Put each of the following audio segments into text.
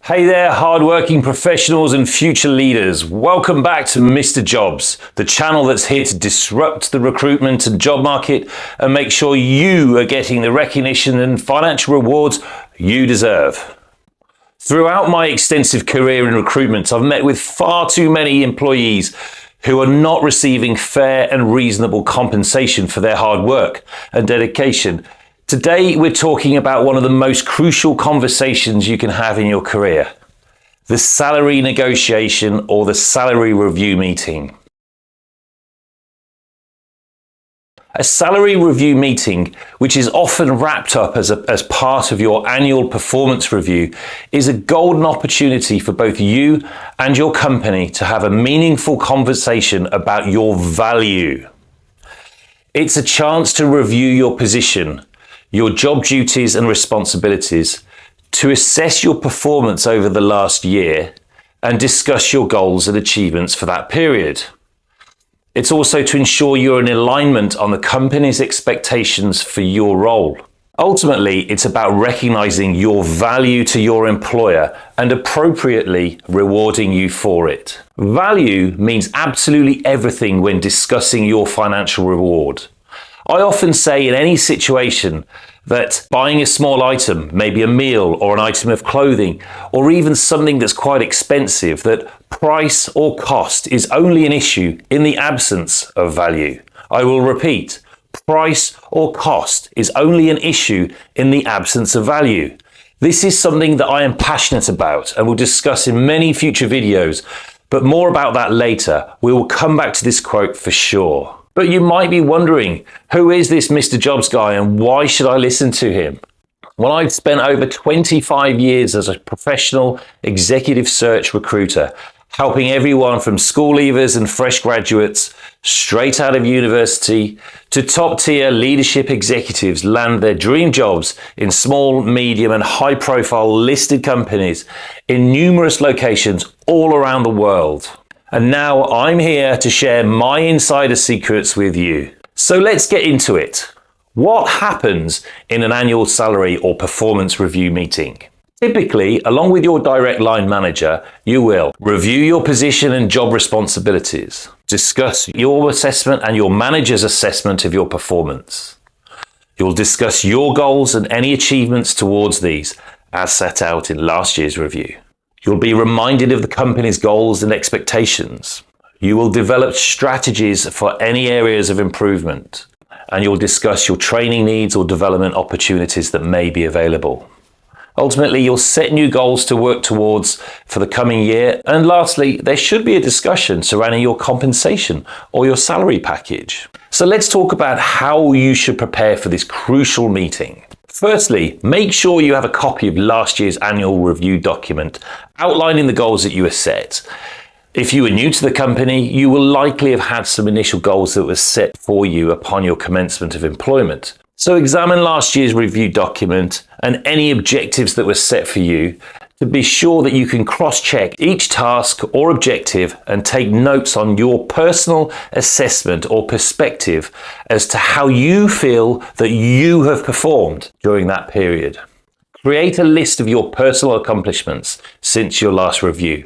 Hey there, hardworking professionals and future leaders. Welcome back to Mr. Jobs, the channel that's here to disrupt the recruitment and job market and make sure you are getting the recognition and financial rewards you deserve. Throughout my extensive career in recruitment, I've met with far too many employees who are not receiving fair and reasonable compensation for their hard work and dedication. Today, we're talking about one of the most crucial conversations you can have in your career, the salary negotiation or the salary review meeting. A salary review meeting, which is often wrapped up as part of your annual performance review, is a golden opportunity for both you and your company to have a meaningful conversation about your value. It's a chance to review your position, your job duties and responsibilities, to assess your performance over the last year and discuss your goals and achievements for that period. It's also to ensure you're in alignment on the company's expectations for your role. Ultimately, it's about recognizing your value to your employer and appropriately rewarding you for it. Value means absolutely everything when discussing your financial reward. I often say in any situation that buying a small item, maybe a meal or an item of clothing, or even something that's quite expensive, that price or cost is only an issue in the absence of value. I will repeat, price or cost is only an issue in the absence of value. This is something that I am passionate about and will discuss in many future videos, but more about that later. We will come back to this quote for sure. But you might be wondering, who is this Mr. Jobs guy and why should I listen to him? Well, I've spent over 25 years as a professional executive search recruiter, helping everyone from school leavers and fresh graduates straight out of university to top tier leadership executives land their dream jobs in small, medium and high profile listed companies in numerous locations all around the world. And now I'm here to share my insider secrets with you. So let's get into it. What happens in an annual salary or performance review meeting? Typically, along with your direct line manager, you will review your position and job responsibilities, discuss your assessment and your manager's assessment of your performance. You'll discuss your goals and any achievements towards these as set out in last year's review. You'll be reminded of the company's goals and expectations. You will develop strategies for any areas of improvement, and you'll discuss your training needs or development opportunities that may be available. Ultimately, you'll set new goals to work towards for the coming year. And lastly, there should be a discussion surrounding your compensation or your salary package. So let's talk about how you should prepare for this crucial meeting. Firstly, make sure you have a copy of last year's annual review document outlining the goals that you have set. If you are new to the company, you will likely have had some initial goals that were set for you upon your commencement of employment. So examine last year's review document and any objectives that were set for you to be sure that you can cross-check each task or objective and take notes on your personal assessment or perspective as to how you feel that you have performed during that period. Create a list of your personal accomplishments since your last review.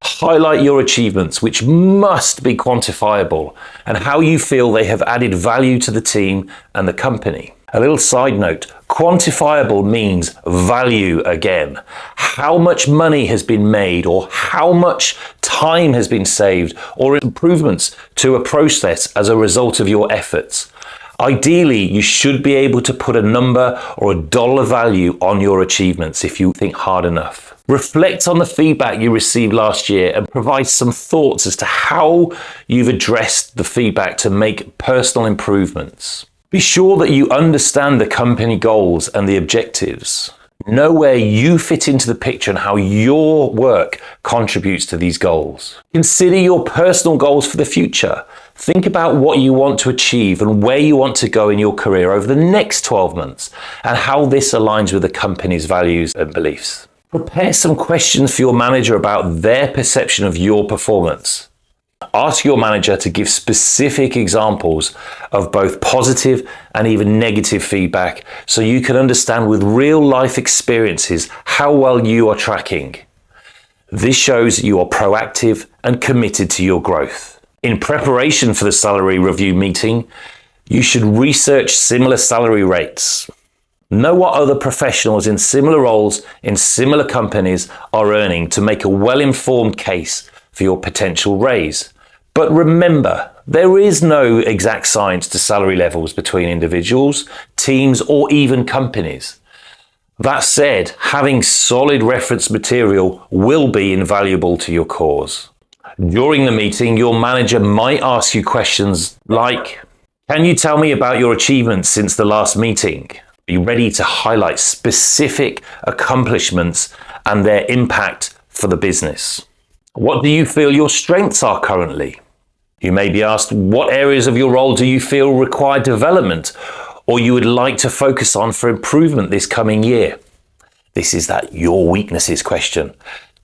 Highlight your achievements, which must be quantifiable, and how you feel they have added value to the team and the company. A little side note, quantifiable means value again. How much money has been made, or how much time has been saved, or improvements to a process as a result of your efforts. Ideally, you should be able to put a number or a dollar value on your achievements if you think hard enough. Reflect on the feedback you received last year and provide some thoughts as to how you've addressed the feedback to make personal improvements. Be sure that you understand the company goals and the objectives. Know where you fit into the picture and how your work contributes to these goals. Consider your personal goals for the future. Think about what you want to achieve and where you want to go in your career over the next 12 months and how this aligns with the company's values and beliefs. Prepare some questions for your manager about their perception of your performance. Ask your manager to give specific examples of both positive and even negative feedback so you can understand with real life experiences how well you are tracking. This shows that you are proactive and committed to your growth. In preparation for the salary review meeting, you should research similar salary rates. Know what other professionals in similar roles in similar companies are earning to make a well-informed case for your potential raise. But remember, there is no exact science to salary levels between individuals, teams, or even companies. That said, having solid reference material will be invaluable to your cause. During the meeting, your manager might ask you questions like, "Can you tell me about your achievements since the last meeting?" Be ready to highlight specific accomplishments and their impact for the business. What do you feel your strengths are currently? You may be asked, what areas of your role do you feel require development or you would like to focus on for improvement this coming year? This is that your weaknesses question.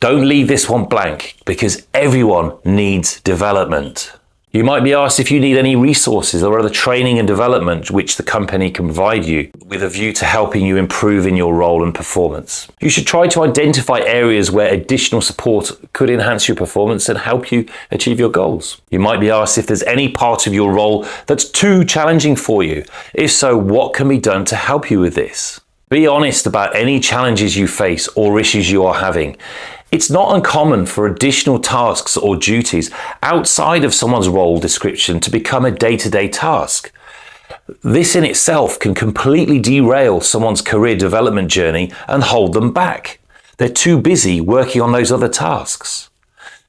Don't leave this one blank because everyone needs development. You might be asked if you need any resources or other training and development which the company can provide you with a view to helping you improve in your role and performance. You should try to identify areas where additional support could enhance your performance and help you achieve your goals. You might be asked if there's any part of your role that's too challenging for you. If so, what can be done to help you with this? Be honest about any challenges you face or issues you are having. It's not uncommon for additional tasks or duties outside of someone's role description to become a day-to-day task. This in itself can completely derail someone's career development journey and hold them back. They're too busy working on those other tasks.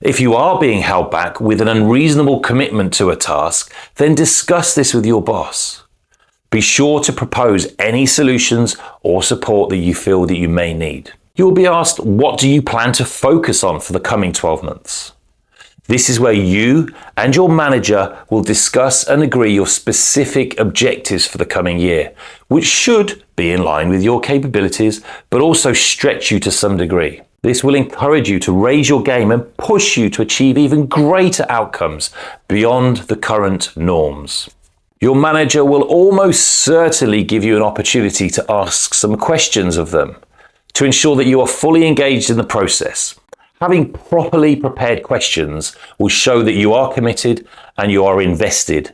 If you are being held back with an unreasonable commitment to a task, then discuss this with your boss. Be sure to propose any solutions or support that you feel that you may need. You will be asked, what do you plan to focus on for the coming 12 months? This is where you and your manager will discuss and agree your specific objectives for the coming year, which should be in line with your capabilities, but also stretch you to some degree. This will encourage you to raise your game and push you to achieve even greater outcomes beyond the current norms. Your manager will almost certainly give you an opportunity to ask some questions of them, to ensure that you are fully engaged in the process. Having properly prepared questions will show that you are committed and you are invested.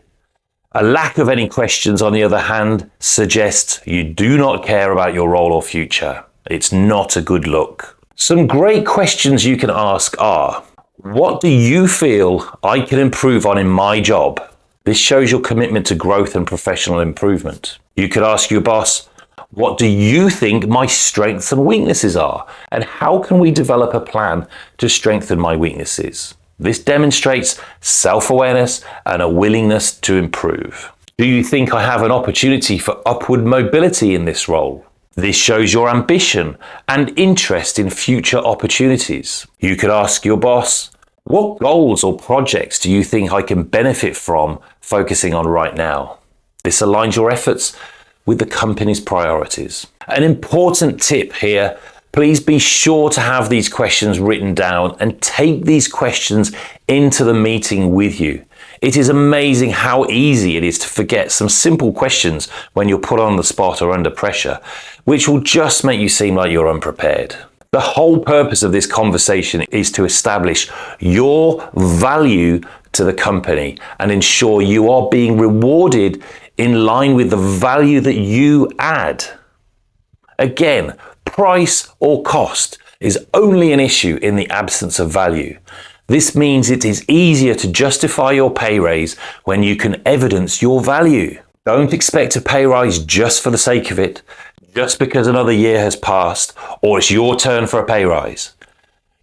A lack of any questions, on the other hand, suggests you do not care about your role or future. It's not a good look. Some great questions you can ask are, what do you feel I can improve on in my job? This shows your commitment to growth and professional improvement. You could ask your boss, what do you think my strengths and weaknesses are? And how can we develop a plan to strengthen my weaknesses? This demonstrates self-awareness and a willingness to improve. Do you think I have an opportunity for upward mobility in this role? This shows your ambition and interest in future opportunities. You could ask your boss, what goals or projects do you think I can benefit from focusing on right now? This aligns your efforts with the company's priorities. An important tip here, please be sure to have these questions written down and take these questions into the meeting with you. It is amazing how easy it is to forget some simple questions when you're put on the spot or under pressure, which will just make you seem like you're unprepared. The whole purpose of this conversation is to establish your value to the company and ensure you are being rewarded in line with the value that you add. Again, price or cost is only an issue in the absence of value. This means it is easier to justify your pay raise when you can evidence your value. Don't expect a pay rise just for the sake of it, just because another year has passed or it's your turn for a pay rise.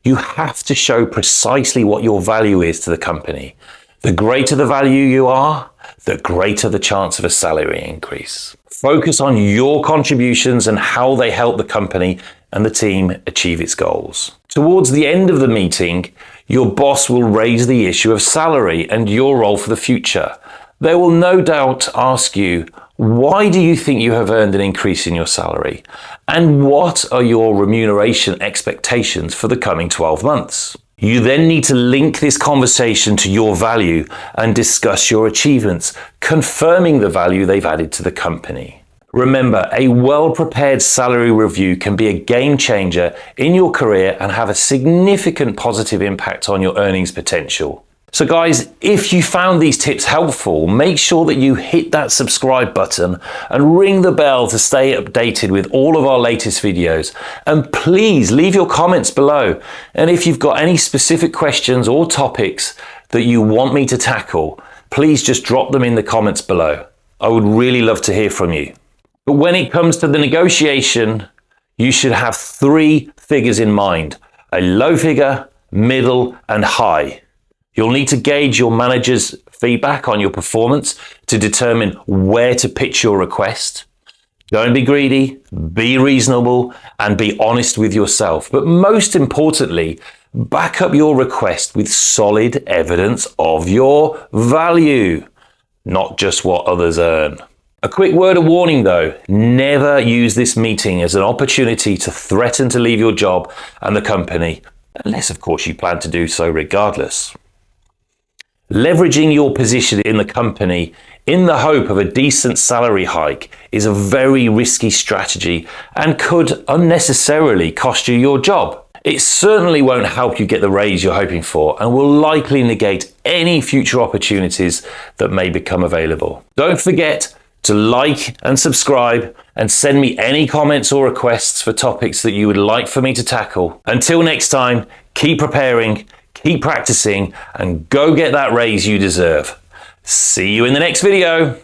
You have to show precisely what your value is to the company. The greater the value you are, the greater the chance of a salary increase. Focus on your contributions and how they help the company and the team achieve its goals. Towards the end of the meeting, your boss will raise the issue of salary and your role for the future. They will no doubt ask you, why do you think you have earned an increase in your salary? And what are your remuneration expectations for the coming 12 months? You then need to link this conversation to your value and discuss your achievements, confirming the value they've added to the company. Remember, a well-prepared salary review can be a game changer in your career and have a significant positive impact on your earnings potential. So guys, if you found these tips helpful, make sure that you hit that subscribe button and ring the bell to stay updated with all of our latest videos. And please leave your comments below. And if you've got any specific questions or topics that you want me to tackle, please just drop them in the comments below. I would really love to hear from you. But when it comes to the negotiation, you should have 3 figures in mind: a low figure, middle, and high. You'll need to gauge your manager's feedback on your performance to determine where to pitch your request. Don't be greedy, be reasonable, and be honest with yourself. But most importantly, back up your request with solid evidence of your value, not just what others earn. A quick word of warning though, never use this meeting as an opportunity to threaten to leave your job and the company, unless of course you plan to do so regardless. Leveraging your position in the company in the hope of a decent salary hike is a very risky strategy and could unnecessarily cost you your job. It certainly won't help you get the raise you're hoping for and will likely negate any future opportunities that may become available. Don't forget to like and subscribe and send me any comments or requests for topics that you would like for me to tackle. Until next time, keep preparing, keep practicing, and go get that raise you deserve. See you in the next video.